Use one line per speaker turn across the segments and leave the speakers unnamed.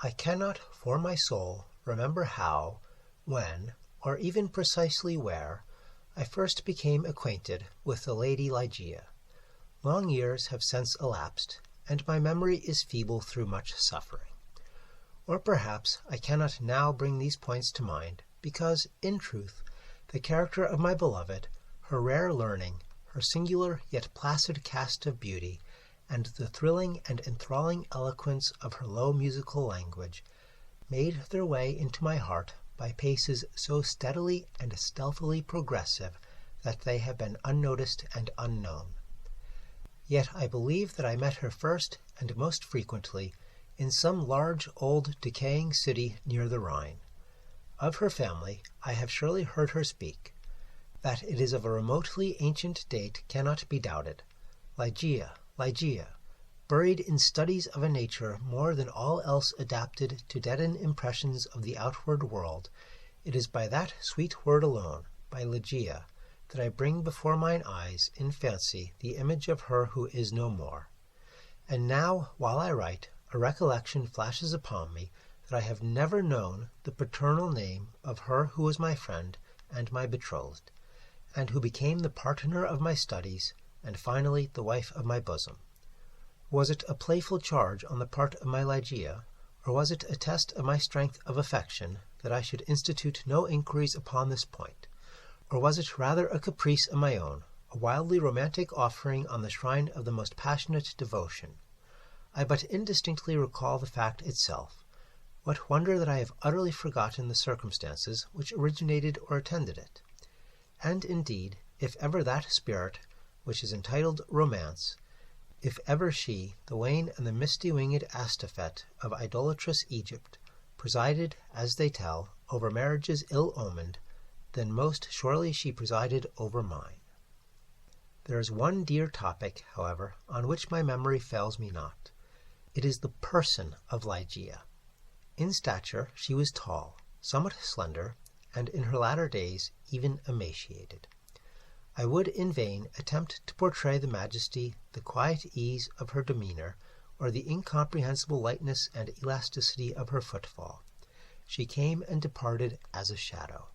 I cannot for my soul remember how, when, or even precisely where, I first became acquainted with the Lady Ligeia. Long years have since elapsed, and my memory is feeble through much suffering. Or perhaps I cannot now bring these points to mind, because, in truth, the character of my beloved, her rare learning, her singular yet placid cast of beauty, and the thrilling and enthralling eloquence of her low musical language, made their way into my heart by paces so steadily and stealthily progressive that they have been unnoticed and unknown. Yet I believe that I met her first and most frequently in some large old decaying city near the Rhine. Of her family I have surely heard her speak. That it is of a remotely ancient date cannot be doubted. Ligeia, Ligeia, buried in studies of a nature more than all else adapted to deaden impressions of the outward world, it is by that sweet word alone, by Ligeia, that I bring before mine eyes in fancy the image of her who is no more. And now, while I write, a recollection flashes upon me that I have never known the paternal name of her who was my friend and my betrothed, and who became the partner of my studies, and finally the wife of my bosom. Was it a playful charge on the part of my Ligeia, or was it a test of my strength of affection that I should institute no inquiries upon this point, or was it rather a caprice of my own, a wildly romantic offering on the shrine of the most passionate devotion? I but indistinctly recall the fact itself. What wonder that I have utterly forgotten the circumstances which originated or attended it? And indeed, if ever that spirit, which is entitled romance, if ever she, the wane and the misty-winged Astaphet of idolatrous Egypt, presided, as they tell, over marriages ill-omened, then most surely she presided over mine. There is one dear topic, however, on which my memory fails me not. It is the person of Ligeia. In stature she was tall, somewhat slender, and in her latter days even emaciated. I would in vain attempt to portray the majesty, the quiet ease of her demeanor, or the incomprehensible lightness and elasticity of her footfall. She came and departed as a shadow.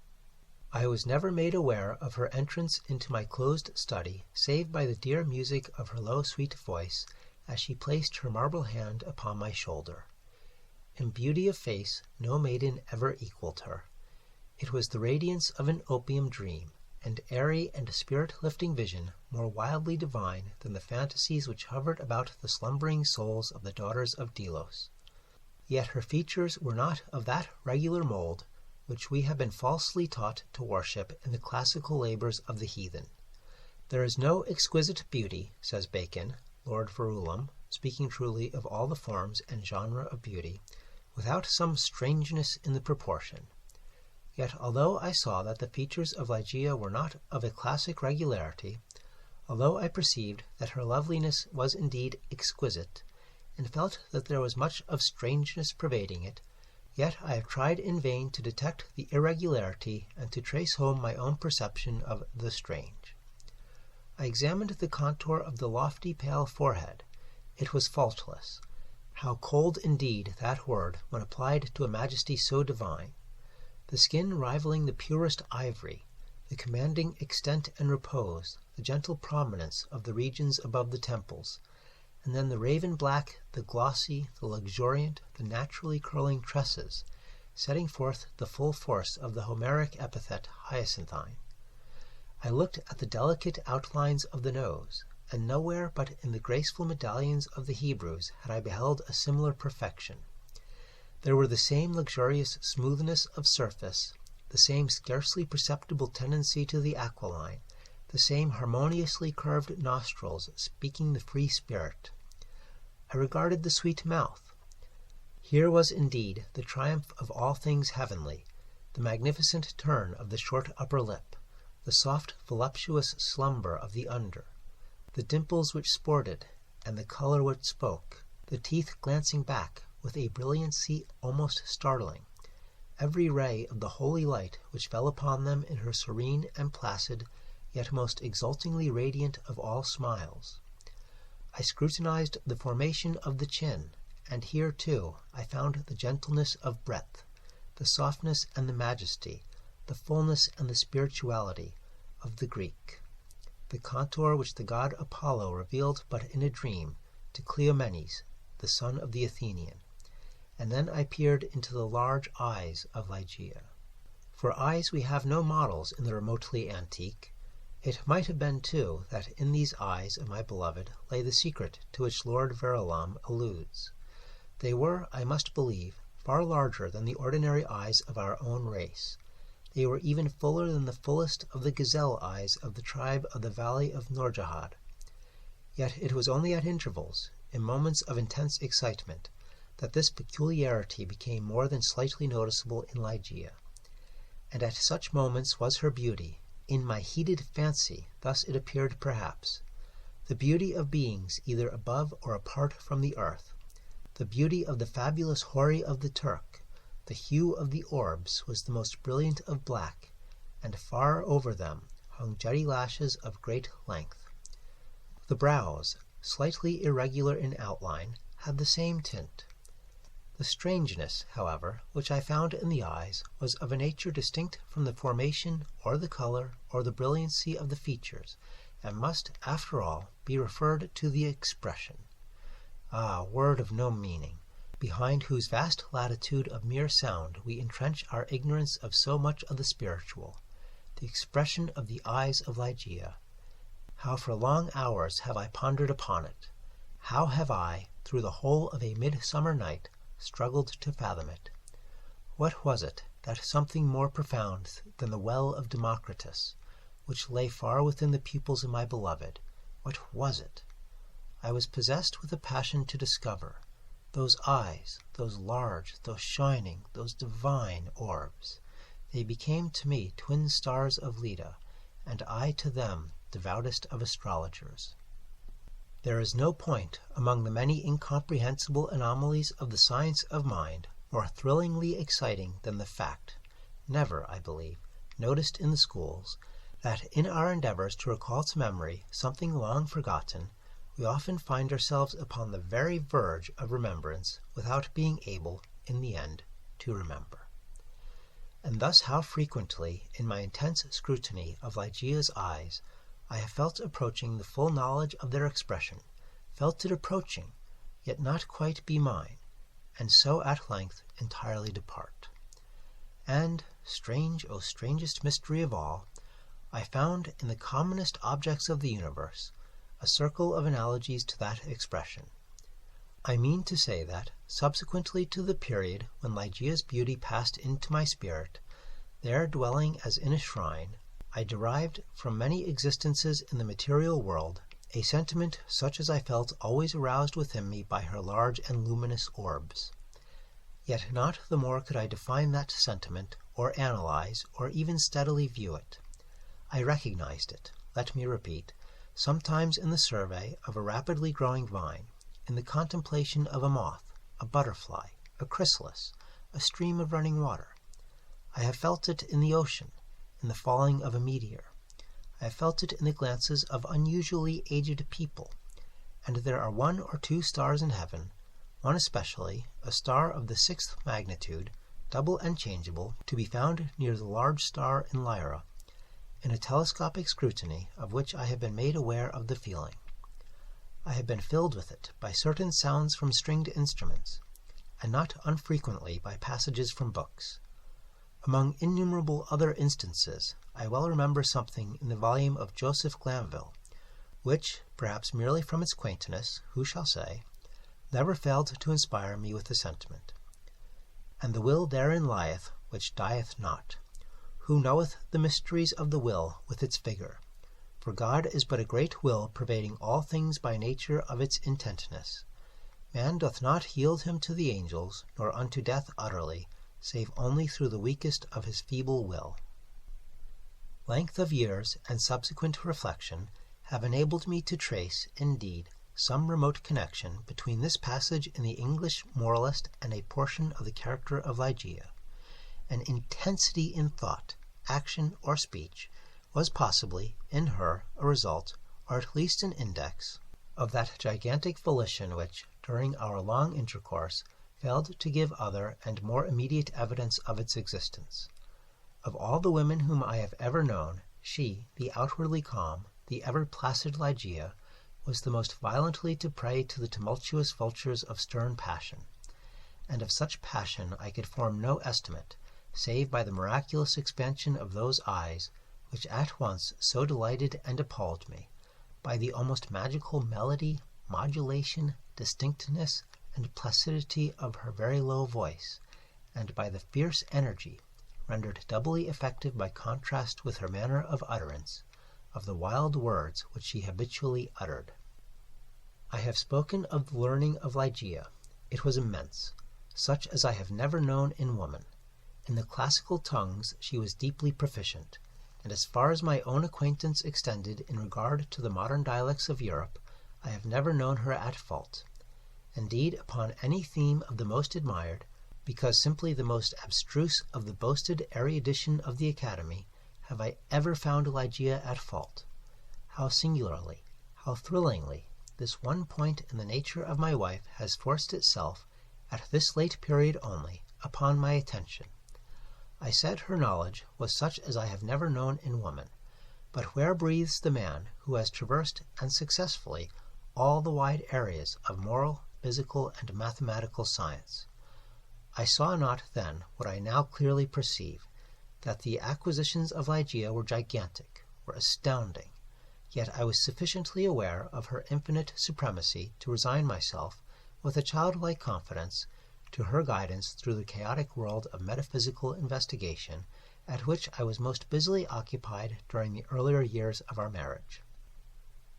I was never made aware of her entrance into my closed study, save by the dear music of her low sweet voice, as she placed her marble hand upon my shoulder. In beauty of face no maiden ever equaled her. It was the radiance of an opium dream, and airy and spirit-lifting vision more wildly divine than the fantasies which hovered about the slumbering souls of the daughters of Delos. Yet her features were not of that regular mold which we have been falsely taught to worship in the classical labors of the heathen. There is no exquisite beauty, says Bacon, Lord Verulam, speaking truly of all the forms and genre of beauty, without some strangeness in the proportion. Yet although I saw that the features of Ligeia were not of a classic regularity, although I perceived that her loveliness was indeed exquisite, and felt that there was much of strangeness pervading it, yet I have tried in vain to detect the irregularity and to trace home my own perception of the strange. I examined the contour of the lofty pale forehead. It was faultless. How cold indeed that word when applied to a majesty so divine! The skin rivaling the purest ivory, the commanding extent and repose, the gentle prominence of the regions above the temples, and then the raven black, the glossy, the luxuriant, the naturally curling tresses, setting forth the full force of the Homeric epithet hyacinthine. I looked at the delicate outlines of the nose, and nowhere but in the graceful medallions of the Hebrews had I beheld a similar perfection. There were the same luxurious smoothness of surface, the same scarcely perceptible tendency to the aquiline, the same harmoniously curved nostrils speaking the free spirit. I regarded the sweet mouth. Here was indeed the triumph of all things heavenly, the magnificent turn of the short upper lip, the soft voluptuous slumber of the under, the dimples which sported, and the color which spoke, the teeth glancing back with a brilliancy almost startling, every ray of the holy light which fell upon them in her serene and placid, yet most exultingly radiant of all smiles. I scrutinized the formation of the chin, and here, too, I found the gentleness of breadth, the softness and the majesty, the fullness and the spirituality of the Greek, the contour which the god Apollo revealed but in a dream to Cleomenes, the son of the Athenian. And then I peered into the large eyes of Ligeia. For eyes we have no models in the remotely antique. It might have been, too, that in these eyes of my beloved lay the secret to which Lord Verulam alludes. They were, I must believe, far larger than the ordinary eyes of our own race. They were even fuller than the fullest of the gazelle eyes of the tribe of the valley of Nourjahad. Yet it was only at intervals, in moments of intense excitement, that this peculiarity became more than slightly noticeable in Ligeia. And at such moments was her beauty, in my heated fancy, thus it appeared perhaps, the beauty of beings either above or apart from the earth, the beauty of the fabulous houri of the Turk. The hue of the orbs was the most brilliant of black, and far over them hung jetty lashes of great length. The brows, slightly irregular in outline, had the same tint. The strangeness, however, which I found in the eyes was of a nature distinct from the formation or the color or the brilliancy of the features, and must, after all, be referred to the expression. Ah, word of no meaning, behind whose vast latitude of mere sound we entrench our ignorance of so much of the spiritual, the expression of the eyes of Ligeia. How for long hours have I pondered upon it! How have I, through the whole of a midsummer night, struggled to fathom it? What was it, that something more profound than the well of Democritus, which lay far within the pupils of my beloved? What was it? I was possessed with a passion to discover. Those eyes, those large, those shining, those divine orbs. They became to me twin stars of Leda, and I to them devoutest of astrologers. There is no point among the many incomprehensible anomalies of the science of mind more thrillingly exciting than the fact, never, I believe, noticed in the schools, that in our endeavors to recall to memory something long forgotten, we often find ourselves upon the very verge of remembrance without being able, in the end, to remember. And thus how frequently, in my intense scrutiny of Ligeia's eyes, I have felt approaching the full knowledge of their expression, felt it approaching, yet not quite be mine, and so at length entirely depart. And, strange, O strangest mystery of all, I found in the commonest objects of the universe a circle of analogies to that expression. I mean to say that, subsequently to the period when Ligeia's beauty passed into my spirit, there dwelling as in a shrine, I derived from many existences in the material world a sentiment such as I felt always aroused within me by her large and luminous orbs. Yet not the more could I define that sentiment, or analyze, or even steadily view it. I recognized it, let me repeat, sometimes in the survey of a rapidly growing vine, in the contemplation of a moth, a butterfly, a chrysalis, a stream of running water. I have felt it in the ocean, in the falling of a meteor. I have felt it in the glances of unusually aged people, and there are one or two stars in heaven, one especially, a star of the 6th magnitude, double and changeable, to be found near the large star in Lyra, in a telescopic scrutiny of which I have been made aware of the feeling. I have been filled with it by certain sounds from stringed instruments, and not unfrequently by passages from books. Among innumerable other instances, I well remember something in the volume of Joseph Glanvill, which, perhaps merely from its quaintness, who shall say, never failed to inspire me with the sentiment. And the will therein lieth, which dieth not. Who knoweth the mysteries of the will with its vigor? For God is but a great will pervading all things by nature of its intentness. Man doth not yield him to the angels, nor unto death utterly, save only through the weakest of his feeble will. Length of years and subsequent reflection have enabled me to trace, indeed, some remote connection between this passage in the English moralist and a portion of the character of Ligeia. An intensity in thought, action, or speech was possibly, in her, a result, or at least an index, of that gigantic volition which, during our long intercourse, failed to give other and more immediate evidence of its existence. Of all the women whom I have ever known, she, the outwardly calm, the ever-placid Ligeia, was the most violently to prey to the tumultuous vultures of stern passion. And of such passion I could form no estimate, save by the miraculous expansion of those eyes, which at once so delighted and appalled me, by the almost magical melody, modulation, distinctness, and placidity of her very low voice, and by the fierce energy, rendered doubly effective by contrast with her manner of utterance, of the wild words which she habitually uttered. I have spoken of the learning of Ligeia. It was immense, such as I have never known in woman. In the classical tongues she was deeply proficient, and as far as my own acquaintance extended in regard to the modern dialects of Europe, I have never known her at fault. Indeed, upon any theme of the most admired, because simply the most abstruse of the boasted erudition of the Academy, have I ever found Ligeia at fault. How singularly, how thrillingly, this one point in the nature of my wife has forced itself, at this late period only, upon my attention. I said her knowledge was such as I have never known in woman, but where breathes the man who has traversed, and successfully, all the wide areas of moral, physical, and mathematical science? I saw not then what I now clearly perceive, that the acquisitions of Ligeia were gigantic, were astounding, yet I was sufficiently aware of her infinite supremacy to resign myself, with a childlike confidence, to her guidance through the chaotic world of metaphysical investigation, at which I was most busily occupied during the earlier years of our marriage.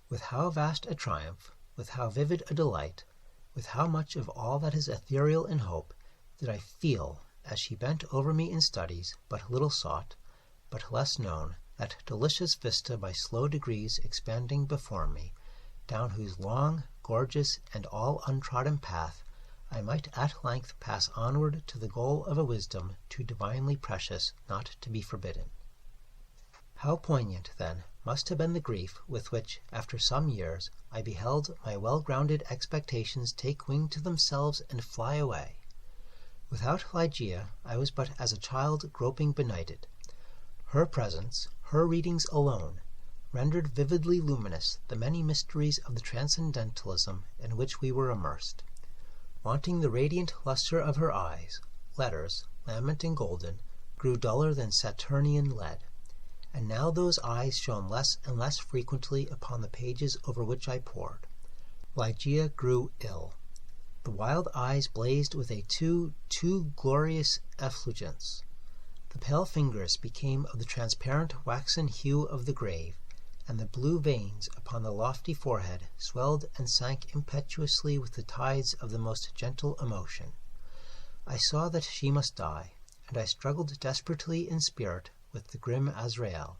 With how vast a triumph, with how vivid a delight, with how much of all that is ethereal in hope, did I feel, as she bent over me in studies but little sought, but less known, that delicious vista by slow degrees expanding before me, down whose long, gorgeous, and all untrodden path I might at length pass onward to the goal of a wisdom too divinely precious not to be forbidden. How poignant, then, must have been the grief with which, after some years, I beheld my well-grounded expectations take wing to themselves and fly away! Without Ligeia I was but as a child groping benighted. Her presence, her readings alone, rendered vividly luminous the many mysteries of the transcendentalism in which we were immersed. Wanting the radiant lustre of her eyes, letters, lament and golden, grew duller than Saturnian lead, and now those eyes shone less and less frequently upon the pages over which I pored. Ligeia grew ill. The wild eyes blazed with a too glorious effulgence. The pale fingers became of the transparent waxen hue of the grave, and the blue veins upon the lofty forehead swelled and sank impetuously with the tides of the most gentle emotion. I saw that she must die, and I struggled desperately in spirit with the grim Azrael.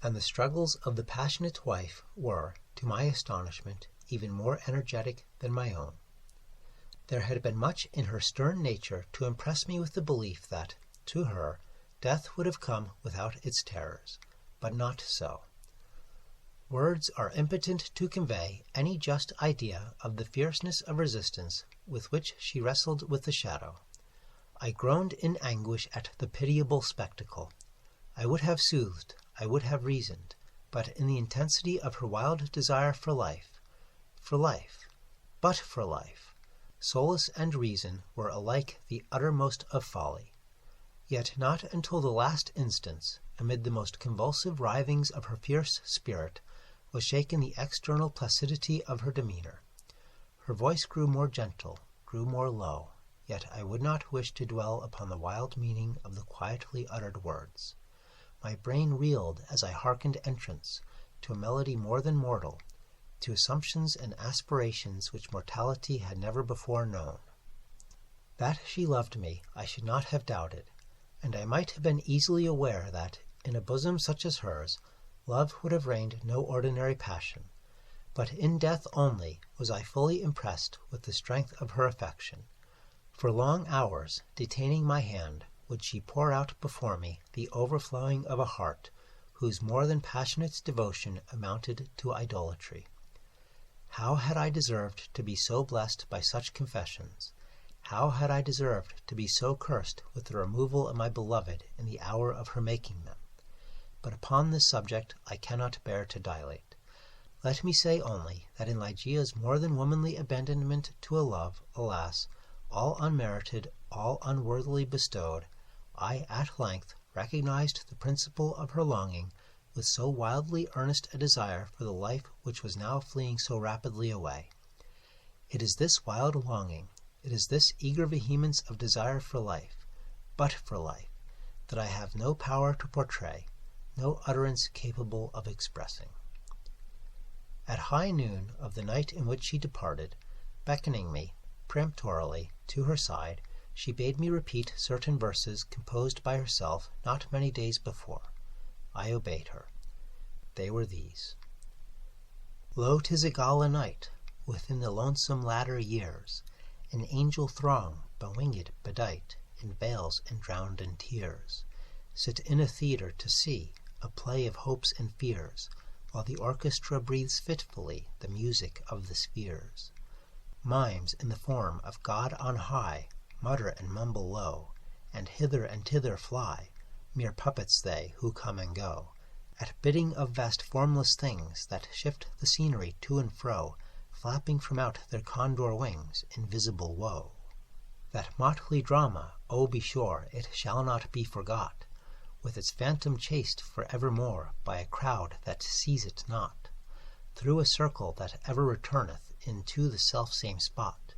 And the struggles of the passionate wife were, to my astonishment, even more energetic than my own. There had been much in her stern nature to impress me with the belief that, to her, death would have come without its terrors, but not so. Words are impotent to convey any just idea of the fierceness of resistance with which she wrestled with the shadow. I groaned in anguish at the pitiable spectacle. I would have soothed, I would have reasoned, but in the intensity of her wild desire for life, but for life, solace and reason were alike the uttermost of folly. Yet not until the last instance, amid the most convulsive writhings of her fierce spirit, was shaken the external placidity of her demeanor. Her voice grew more gentle, grew more low, yet I would not wish to dwell upon the wild meaning of the quietly uttered words. My brain reeled as I hearkened entrance, to a melody more than mortal, to assumptions and aspirations which mortality had never before known. That she loved me I should not have doubted, and I might have been easily aware that, in a bosom such as hers, love would have reigned no ordinary passion, but in death only was I fully impressed with the strength of her affection. For long hours, detaining my hand, would she pour out before me the overflowing of a heart whose more than passionate devotion amounted to idolatry. How had I deserved to be so blessed by such confessions? How had I deserved to be so cursed with the removal of my beloved in the hour of her making them? But upon this subject I cannot bear to dilate. Let me say only that in Ligeia's more than womanly abandonment to a love, alas, all unmerited, all unworthily bestowed, I at length recognized the principle of her longing with so wildly earnest a desire for the life which was now fleeing so rapidly away. It is this wild longing, it is this eager vehemence of desire for life, but for life, that I have no power to portray, no utterance capable of expressing. At high noon of the night in which she departed, beckoning me, peremptorily, to her side, she bade me repeat certain verses composed by herself not many days before. I obeyed her. They were these: Lo, 'tis a gala night, within the lonesome latter years, an angel throng, bewinged, bedight, in veils and drowned in tears, sit in a theatre to see a play of hopes and fears, while the orchestra breathes fitfully the music of the spheres. Mimes in the form of God on high mutter and mumble low, and hither and thither fly, mere puppets they who come and go, at bidding of vast formless things that shift the scenery to and fro, flapping from out their condor wings invisible woe. That motley drama, oh be sure it shall not be forgot, with its phantom chased for evermore by a crowd that sees it not, through a circle that ever returneth into the self-same spot,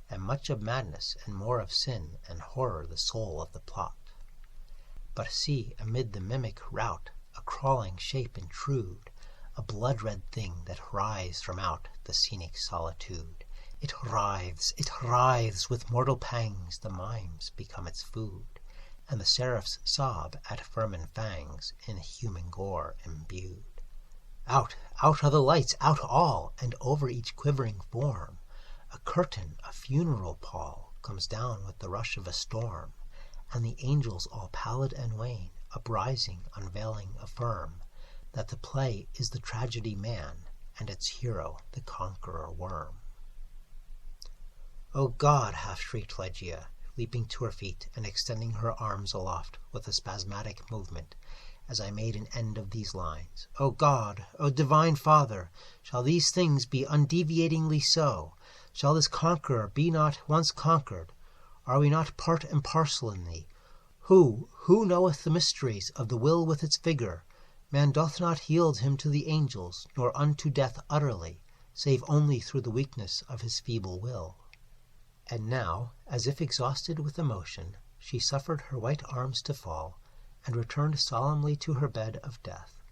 and much of madness and more of sin and horror the soul of the plot. But see, amid the mimic rout, a crawling shape intrude, a blood-red thing that writhes from out the scenic solitude. It writhes with mortal pangs, the mimes become its food, and the seraphs sob at vermin fangs, in human gore imbued. Out are the lights, out all, and over each quivering form a curtain, a funeral pall, comes down with the rush of a storm, and the angels all pallid and wan, uprising, unveiling, affirm that the play is the tragedy man, and its hero the conqueror worm. "O God!" half-shrieked Ligeia, leaping to her feet and extending her arms aloft with a spasmodic movement, as I made an end of these lines. "O God! O divine Father! Shall these things be undeviatingly so? Shall this conqueror be not once conquered? Are we not part and parcel in thee? Who knoweth the mysteries of the will with its vigor? Man doth not yield him to the angels, nor unto death utterly, save only through the weakness of his feeble will." And now, as if exhausted with emotion, she suffered her white arms to fall, and returned solemnly to her bed of death.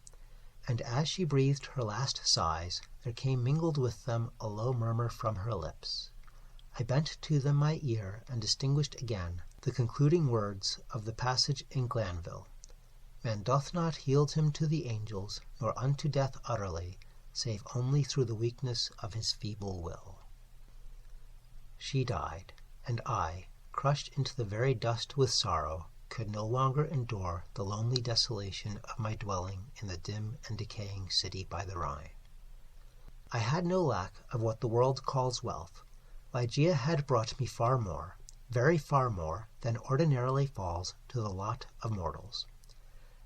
And as she breathed her last sighs, there came mingled with them a low murmur from her lips. I bent to them my ear, and distinguished again the concluding words of the passage in Glanvill: "Man doth not yield him to the angels, nor unto death utterly, save only through the weakness of his feeble will." She died, and I, crushed into the very dust with sorrow, could no longer endure the lonely desolation of my dwelling in the dim and decaying city by the Rhine. I had no lack of what the world calls wealth. Ligeia had brought me far more, very far more, than ordinarily falls to the lot of mortals.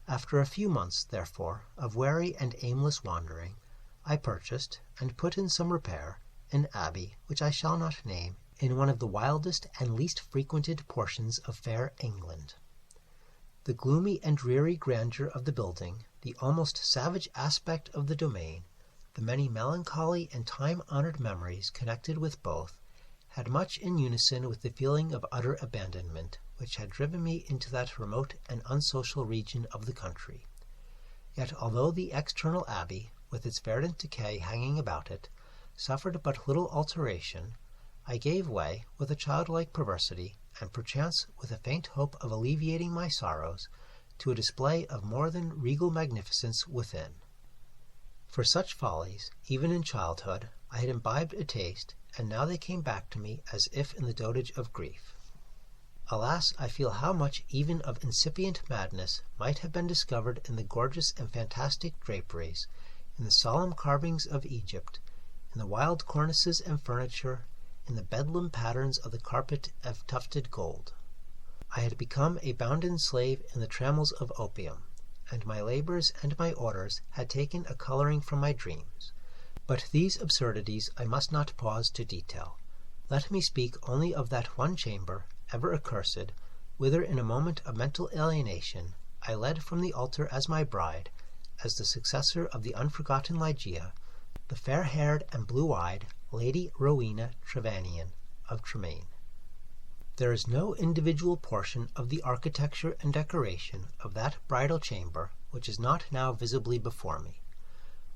After a few months, therefore, of weary and aimless wandering, I purchased, and put in some repair, an abbey which I shall not name, in one of the wildest and least frequented portions of fair England. The gloomy and dreary grandeur of the building, the almost savage aspect of the domain, the many melancholy and time-honored memories connected with both, had much in unison with the feeling of utter abandonment which had driven me into that remote and unsocial region of the country. Yet although the external abbey, with its verdant decay hanging about it, suffered but little alteration, I gave way, with a childlike perversity, and perchance with a faint hope of alleviating my sorrows, to a display of more than regal magnificence within. For such follies, even in childhood, I had imbibed a taste, and now they came back to me as if in the dotage of grief. Alas, I feel how much even of incipient madness might have been discovered in the gorgeous and fantastic draperies, in the solemn carvings of Egypt, in the wild cornices and furniture, in the bedlam patterns of the carpet of tufted gold. I had become a bounden slave in the trammels of opium, and my labors and my orders had taken a coloring from my dreams. But these absurdities I must not pause to detail. Let me speak only of that one chamber, ever accursed, whither in a moment of mental alienation I led from the altar as my bride, as the successor of the unforgotten Ligeia, the fair-haired and blue-eyed Lady Rowena Trevanion of Tremaine. There is no individual portion of the architecture and decoration of that bridal chamber which is not now visibly before me.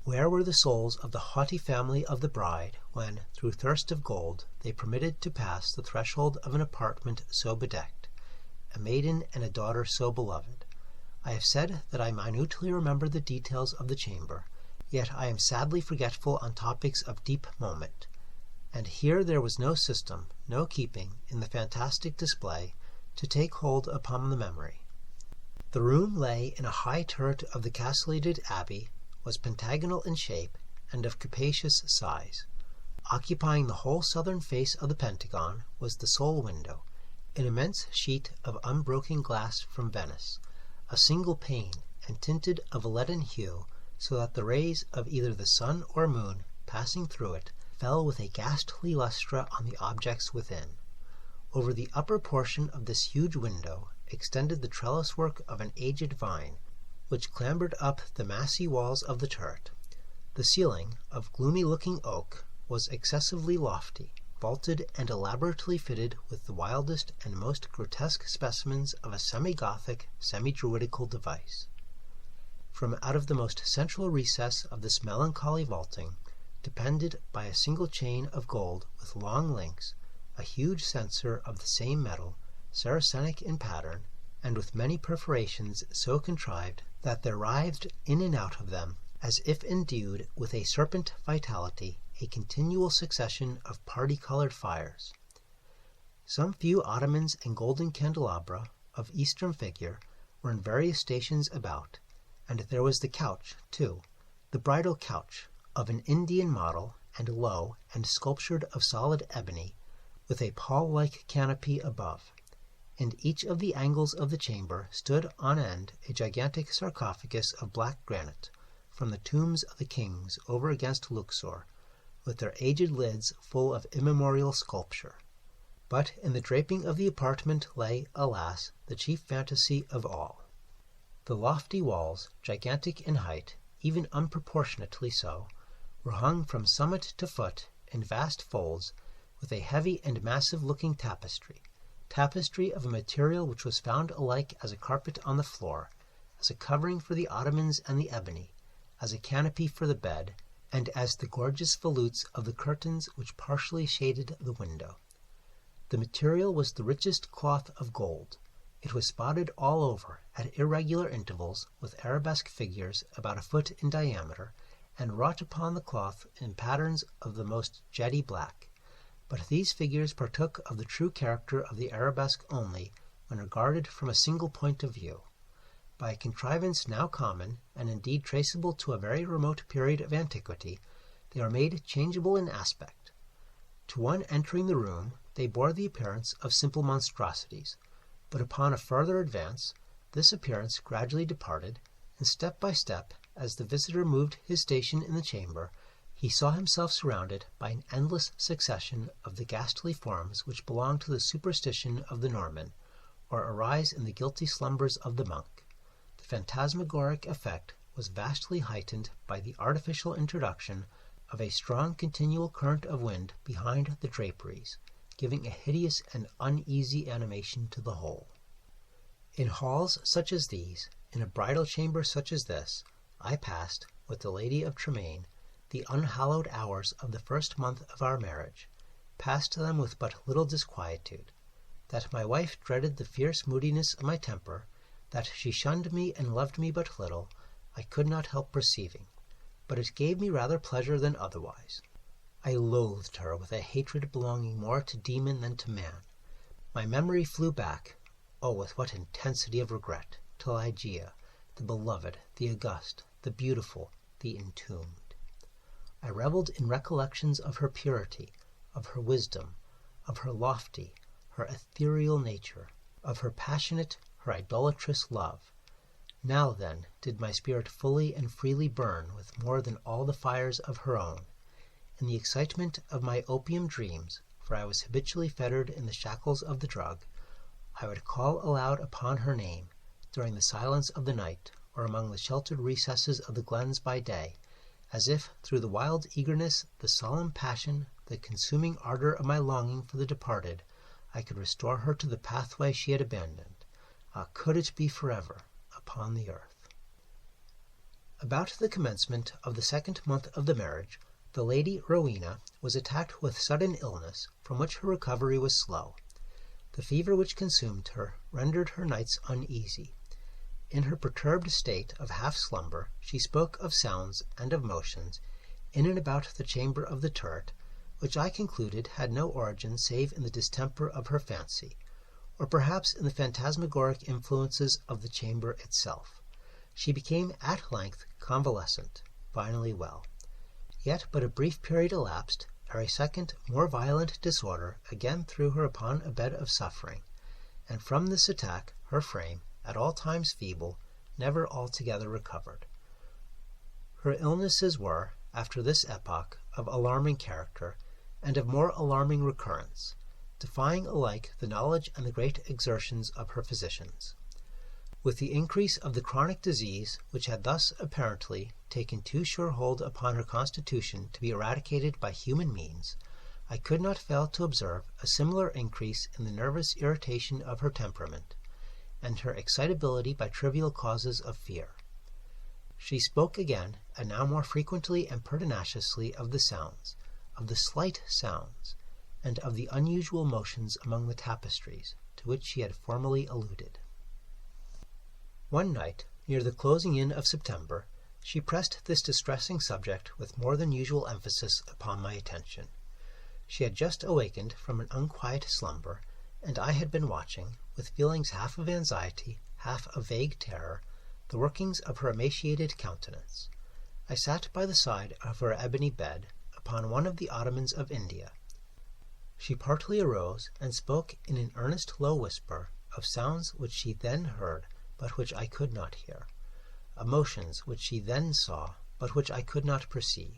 Where were the souls of the haughty family of the bride when, through thirst of gold, they permitted to pass the threshold of an apartment so bedecked, a maiden and a daughter so beloved? I have said that I minutely remember the details of the chamber, yet I am sadly forgetful on topics of deep moment. And here there was no system, no keeping, in the fantastic display, to take hold upon the memory. The room lay in a high turret of the castellated abbey, was pentagonal in shape, and of capacious size. Occupying the whole southern face of the pentagon was the sole window, an immense sheet of unbroken glass from Venice, a single pane, and tinted of a leaden hue, so that the rays of either the sun or moon, passing through it, fell with a ghastly lustre on the objects within. Over the upper portion of this huge window extended the trellis-work of an aged vine, which clambered up the massy walls of the turret. The ceiling, of gloomy-looking oak, was excessively lofty, vaulted and elaborately fitted with the wildest and most grotesque specimens of a semi-Gothic, semi-Druidical device. From out of the most central recess of this melancholy vaulting depended by a single chain of gold with long links a huge censer of the same metal, Saracenic in pattern, and with many perforations so contrived that there writhed in and out of them, as if endued with a serpent vitality, a continual succession of party-colored fires. Some few ottomans and golden candelabra, of Eastern figure, were in various stations about, and there was the couch, too, the bridal couch, of an Indian model, and low, and sculptured of solid ebony, with a pall-like canopy above. In each of the angles of the chamber stood on end a gigantic sarcophagus of black granite, from the tombs of the kings over against Luxor, with their aged lids full of immemorial sculpture. But in the draping of the apartment lay, alas, the chief fantasy of all. The lofty walls, gigantic in height, even unproportionately so, were hung from summit to foot in vast folds with a heavy and massive-looking tapestry of a material which was found alike as a carpet on the floor, as a covering for the ottomans and the ebony, as a canopy for the bed, and as the gorgeous volutes of the curtains which partially shaded the window. The material was the richest cloth of gold. It was spotted all over, at irregular intervals, with arabesque figures about a foot in diameter, and wrought upon the cloth in patterns of the most jetty black. But these figures partook of the true character of the arabesque only when regarded from a single point of view. By a contrivance now common, and indeed traceable to a very remote period of antiquity, they are made changeable in aspect. To one entering the room they bore the appearance of simple monstrosities, but upon a further advance this appearance gradually departed, and step by step, as the visitor moved his station in the chamber, he saw himself surrounded by an endless succession of the ghastly forms which belong to the superstition of the Norman, or arise in the guilty slumbers of the monk. The phantasmagoric effect was vastly heightened by the artificial introduction of a strong continual current of wind behind the draperies, giving a hideous and uneasy animation to the whole. In halls such as these, in a bridal chamber such as this, I passed, with the Lady of Tremaine, the unhallowed hours of the first month of our marriage, passed them with but little disquietude. That my wife dreaded the fierce moodiness of my temper, that she shunned me and loved me but little, I could not help perceiving, but it gave me rather pleasure than otherwise. I loathed her with a hatred belonging more to demon than to man. My memory flew back, oh, with what intensity of regret, to Ligeia, the beloved, the august, the beautiful, the entombed. I revelled in recollections of her purity, of her wisdom, of her lofty, her ethereal nature, of her passionate, her idolatrous love. Now then did my spirit fully and freely burn with more than all the fires of her own. In the excitement of my opium dreams, for I was habitually fettered in the shackles of the drug, I would call aloud upon her name, during the silence of the night, or among the sheltered recesses of the glens by day, as if, through the wild eagerness, the solemn passion, the consuming ardor of my longing for the departed, I could restore her to the pathway she had abandoned. Ah, could it be forever upon the earth? About the commencement of the 2nd month of the marriage, the Lady Rowena was attacked with sudden illness, from which her recovery was slow. The fever which consumed her rendered her nights uneasy. In her perturbed state of half-slumber, she spoke of sounds and of motions, in and about the chamber of the turret, which I concluded had no origin save in the distemper of her fancy, or perhaps in the phantasmagoric influences of the chamber itself. She became at length convalescent, finally well. Yet but a brief period elapsed ere a second, more violent disorder again threw her upon a bed of suffering, and from this attack her frame, at all times feeble, never altogether recovered. Her illnesses were, after this epoch, of alarming character, and of more alarming recurrence, defying alike the knowledge and the great exertions of her physicians. With the increase of the chronic disease, which had thus apparently taken too sure hold upon her constitution to be eradicated by human means, I could not fail to observe a similar increase in the nervous irritation of her temperament, and her excitability by trivial causes of fear. She spoke again, and now more frequently and pertinaciously, of the sounds, of the slight sounds, and of the unusual motions among the tapestries, to which she had formerly alluded. One night, near the closing in of September, she pressed this distressing subject with more than usual emphasis upon my attention. She had just awakened from an unquiet slumber, and I had been watching, with feelings half of anxiety, half of vague terror, the workings of her emaciated countenance. I sat by the side of her ebony bed, upon one of the ottomans of India. She partly arose, and spoke in an earnest low whisper of sounds which she then heard, but which I could not hear, emotions which she then saw, but which I could not perceive.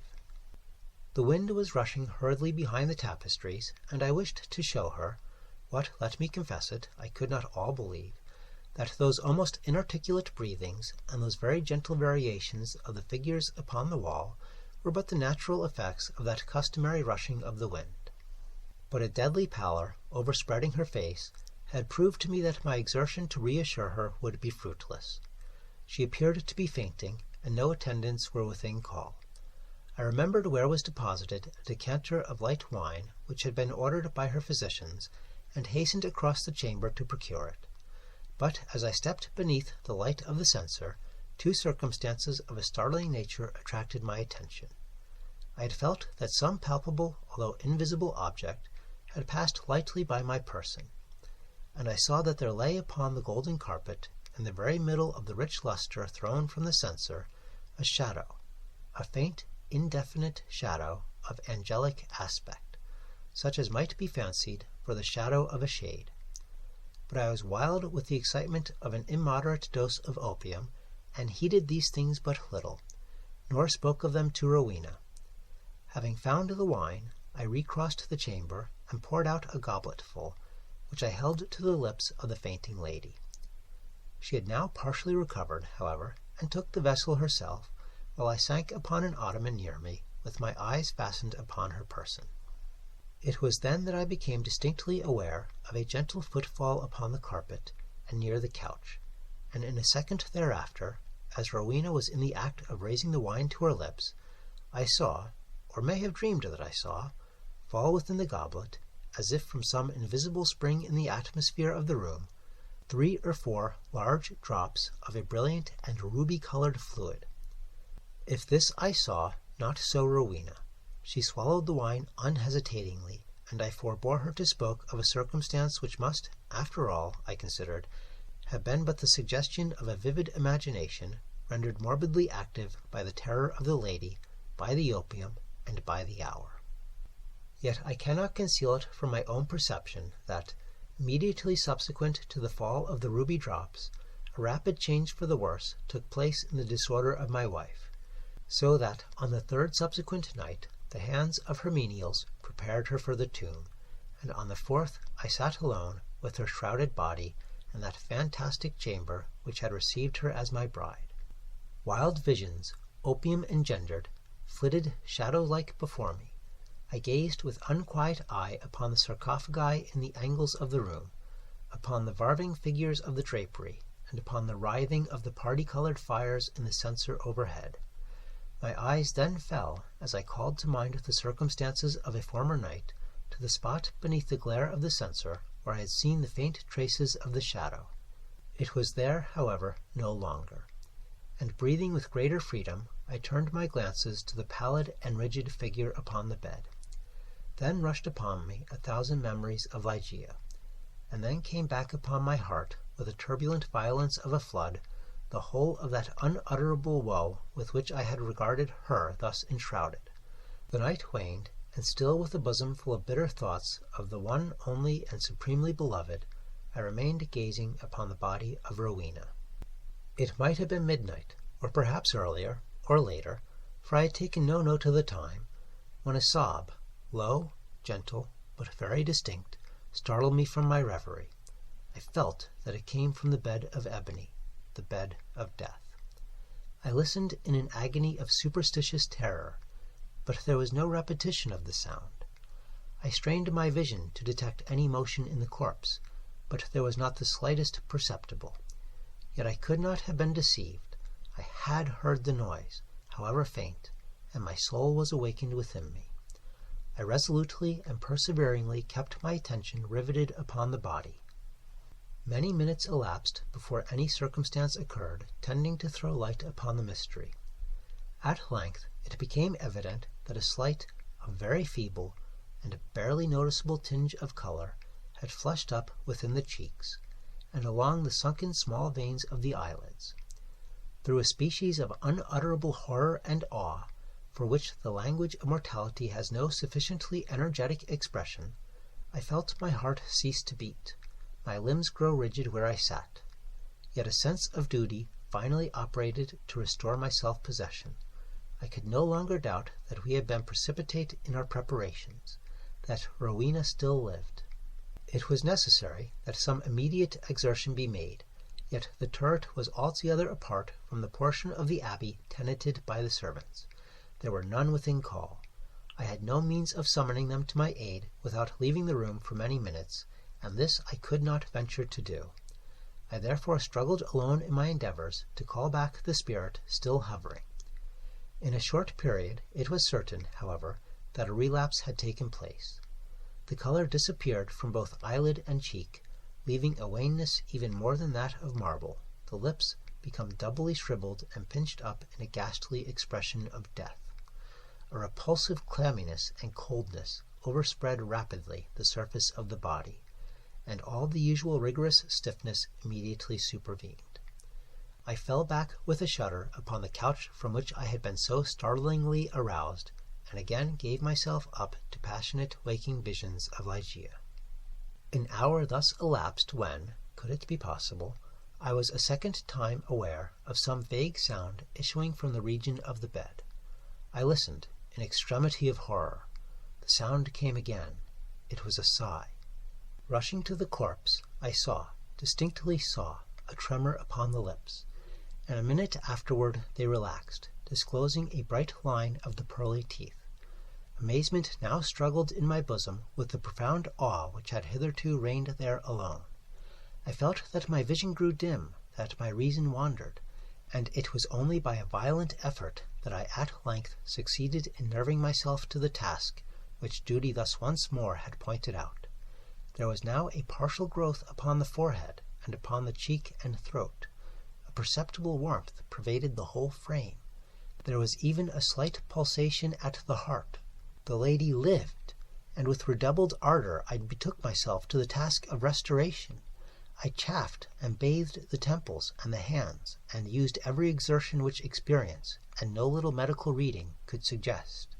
The wind was rushing hurriedly behind the tapestries, and I wished to show her, what, let me confess it, I could not all believe, that those almost inarticulate breathings, and those very gentle variations of the figures upon the wall, were but the natural effects of that customary rushing of the wind. But a deadly pallor, overspreading her face, had proved to me that my exertion to reassure her would be fruitless. She appeared to be fainting, and no attendants were within call. I remembered where was deposited a decanter of light wine, which had been ordered by her physicians, and hastened across the chamber to procure it. But as I stepped beneath the light of the censer, two circumstances of a startling nature attracted my attention. I had felt that some palpable, although invisible object, had passed lightly by my person, and I saw that there lay upon the golden carpet, in the very middle of the rich lustre thrown from the censer, a shadow, a faint, indefinite shadow of angelic aspect, such as might be fancied for the shadow of a shade. But I was wild with the excitement of an immoderate dose of opium, and heeded these things but little, nor spoke of them to Rowena. Having found the wine, I recrossed the chamber, and poured out a gobletful, which I held to the lips of the fainting lady. She had now partially recovered, however, and took the vessel herself, while I sank upon an ottoman near me, with my eyes fastened upon her person. It was then that I became distinctly aware of a gentle footfall upon the carpet, and near the couch, and in a second thereafter, as Rowena was in the act of raising the wine to her lips, I saw, or may have dreamed that I saw, fall within the goblet, as if from some invisible spring in the atmosphere of the room, 3 or 4 large drops of a brilliant and ruby-colored fluid. If this I saw, not so Rowena. She swallowed the wine unhesitatingly, and I forbore her to speak of a circumstance which must, after all, I considered, have been but the suggestion of a vivid imagination, rendered morbidly active by the terror of the lady, by the opium, and by the hour. Yet I cannot conceal it from my own perception that, immediately subsequent to the fall of the ruby drops, a rapid change for the worse took place in the disorder of my wife, so that on the third subsequent night the hands of her menials prepared her for the tomb, and on the fourth I sat alone with her shrouded body in that fantastic chamber which had received her as my bride. Wild visions, opium engendered, flitted shadow-like before me. I gazed with unquiet eye upon the sarcophagi in the angles of the room, upon the varving figures of the drapery, and upon the writhing of the party-coloured fires in the censer overhead. My eyes then fell, as I called to mind the circumstances of a former night, to the spot beneath the glare of the censer where I had seen the faint traces of the shadow. It was there, however, no longer, and breathing with greater freedom, I turned my glances to the pallid and rigid figure upon the bed. Then rushed upon me 1,000 memories of Ligeia, and then came back upon my heart with the turbulent violence of a flood the whole of that unutterable woe with which I had regarded her thus enshrouded. The night waned, and still with a bosom full of bitter thoughts of the one only and supremely beloved, I remained gazing upon the body of Rowena. It might have been midnight, or perhaps earlier, or later, for I had taken no note of the time, when a sob, low, gentle, but very distinct, startled me from my reverie. I felt that it came from the bed of ebony, the bed of death. I listened in an agony of superstitious terror, but there was no repetition of the sound. I strained my vision to detect any motion in the corpse, but there was not the slightest perceptible. Yet I could not have been deceived. I had heard the noise, however faint, and my soul was awakened within me. I resolutely and perseveringly kept my attention riveted upon the body. Many minutes elapsed before any circumstance occurred tending to throw light upon the mystery. At length it became evident that a slight, a very feeble, and a barely noticeable tinge of colour had flushed up within the cheeks, and along the sunken small veins of the eyelids. Through a species of unutterable horror and awe, for which the language of mortality has no sufficiently energetic expression, I felt my heart cease to beat, my limbs grow rigid where I sat. Yet a sense of duty finally operated to restore my self-possession. I could no longer doubt that we had been precipitate in our preparations, that Rowena still lived. It was necessary that some immediate exertion be made, yet the turret was altogether apart from the portion of the abbey tenanted by the servants. There were none within call. I had no means of summoning them to my aid without leaving the room for many minutes, and this I could not venture to do. I therefore struggled alone in my endeavours to call back the spirit still hovering. In a short period it was certain, however, that a relapse had taken place. The colour disappeared from both eyelid and cheek, leaving a wanness even more than that of marble, the lips become doubly shriveled and pinched up in a ghastly expression of death. A repulsive clamminess and coldness overspread rapidly the surface of the body, and all the usual rigorous stiffness immediately supervened. I fell back with a shudder upon the couch from which I had been so startlingly aroused, and again gave myself up to passionate waking visions of Ligeia. An hour thus elapsed when, could it be possible, I was a second time aware of some vague sound issuing from the region of the bed. I listened, in extremity of horror. The sound came again. It was a sigh. Rushing to the corpse, I distinctly saw, a tremor upon the lips, and a minute afterward they relaxed, disclosing a bright line of the pearly teeth. Amazement now struggled in my bosom with the profound awe which had hitherto reigned there alone. I felt that my vision grew dim, that my reason wandered, and it was only by a violent effort that I at length succeeded in nerving myself to the task which duty thus once more had pointed out. There was now a partial growth upon the forehead and upon the cheek and throat. A perceptible warmth pervaded the whole frame. There was even a slight pulsation at the heart. The lady lived, and with redoubled ardor I betook myself to the task of restoration. I chafed and bathed the temples and the hands, and used every exertion which experience, and no little medical reading, could suggest.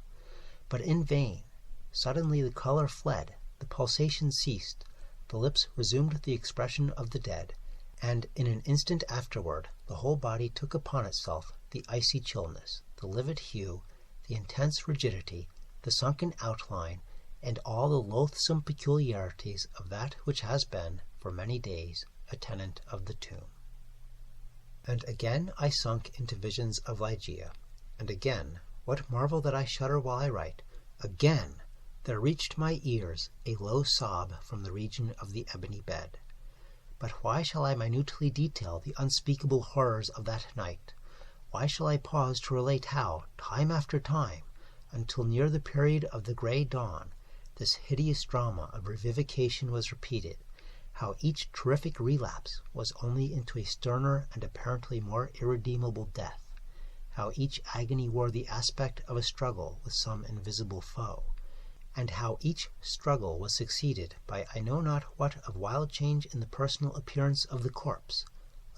But in vain. Suddenly the color fled, the pulsation ceased, the lips resumed the expression of the dead, and in an instant afterward the whole body took upon itself the icy chillness, the livid hue, the intense rigidity, the sunken outline, and all the loathsome peculiarities of that which has been, for many days, a tenant of the tomb. And again I sunk into visions of Ligeia, and again, what marvel that I shudder while I write, again there reached my ears a low sob from the region of the ebony bed. But why shall I minutely detail the unspeakable horrors of that night? Why shall I pause to relate how, time after time, until near the period of the grey dawn, this hideous drama of revivification was repeated, how each terrific relapse was only into a sterner and apparently more irredeemable death, how each agony wore the aspect of a struggle with some invisible foe, and how each struggle was succeeded by I know not what of wild change in the personal appearance of the corpse.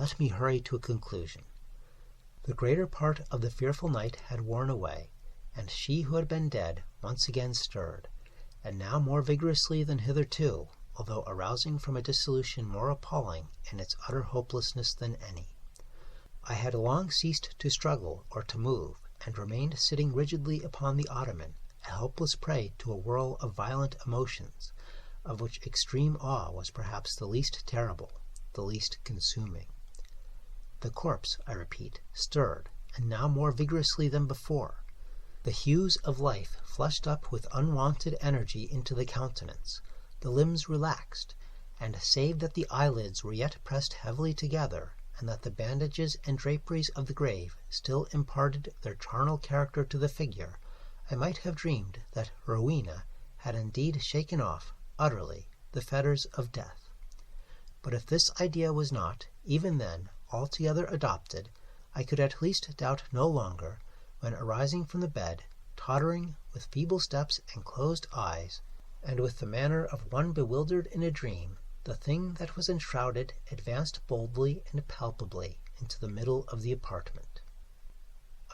Let me hurry to a conclusion. The greater part of the fearful night had worn away, and she who had been dead once again stirred, and now more vigorously than hitherto, although arousing from a dissolution more appalling in its utter hopelessness than any. I had long ceased to struggle or to move, and remained sitting rigidly upon the ottoman, a helpless prey to a whirl of violent emotions, of which extreme awe was perhaps the least terrible, the least consuming. The corpse, I repeat, stirred, and now more vigorously than before. The hues of life flushed up with unwonted energy into the countenance, the limbs relaxed, and save that the eyelids were yet pressed heavily together, and that the bandages and draperies of the grave still imparted their charnel character to the figure, I might have dreamed that Rowena had indeed shaken off, utterly, the fetters of death. But if this idea was not, even then, altogether adopted, I could at least doubt no longer, when arising from the bed, tottering, with feeble steps and closed eyes, and with the manner of one bewildered in a dream, the thing that was enshrouded advanced boldly and palpably into the middle of the apartment.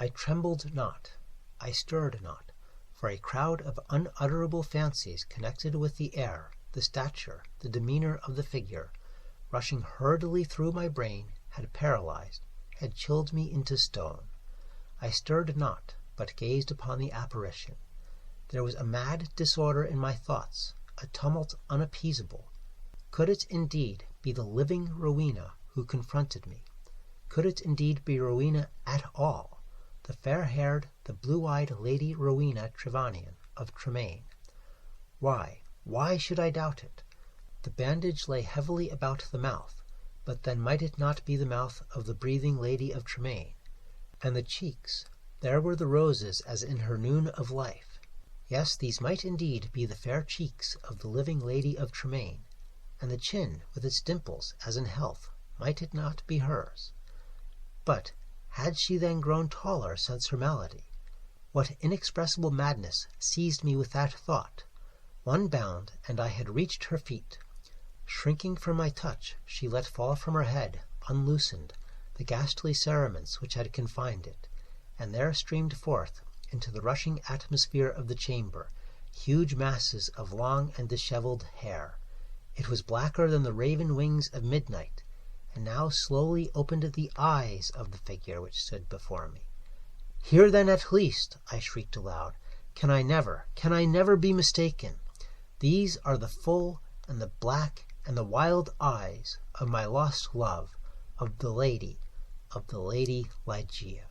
I trembled not, I stirred not, for a crowd of unutterable fancies connected with the air, the stature, the demeanor of the figure, rushing hurriedly through my brain, had paralyzed, had chilled me into stone. I stirred not, but gazed upon the apparition. There was a mad disorder in my thoughts, a tumult unappeasable. Could it indeed be the living Rowena who confronted me? Could it indeed be Rowena at all, the fair-haired, the blue-eyed Lady Rowena Trevanion of Tremaine? Why should I doubt it? The bandage lay heavily about the mouth, but then might it not be the mouth of the breathing Lady of Tremaine? And the cheeks, there were the roses as in her noon of life. Yes, these might indeed be the fair cheeks of the living Lady of Tremaine, and the chin, with its dimples, as in health, might it not be hers? But had she then grown taller since her malady? What inexpressible madness seized me with that thought? One bound, and I had reached her feet. Shrinking from my touch, she let fall from her head, unloosened, the ghastly cerements which had confined it, and there streamed forth, into the rushing atmosphere of the chamber, huge masses of long and dishevelled hair. It was blacker than the raven wings of midnight, and now slowly opened the eyes of the figure which stood before me. "Here then at least," I shrieked aloud, can I never be mistaken? These are the full and the black and the wild eyes of my lost love, of the Lady Ligeia.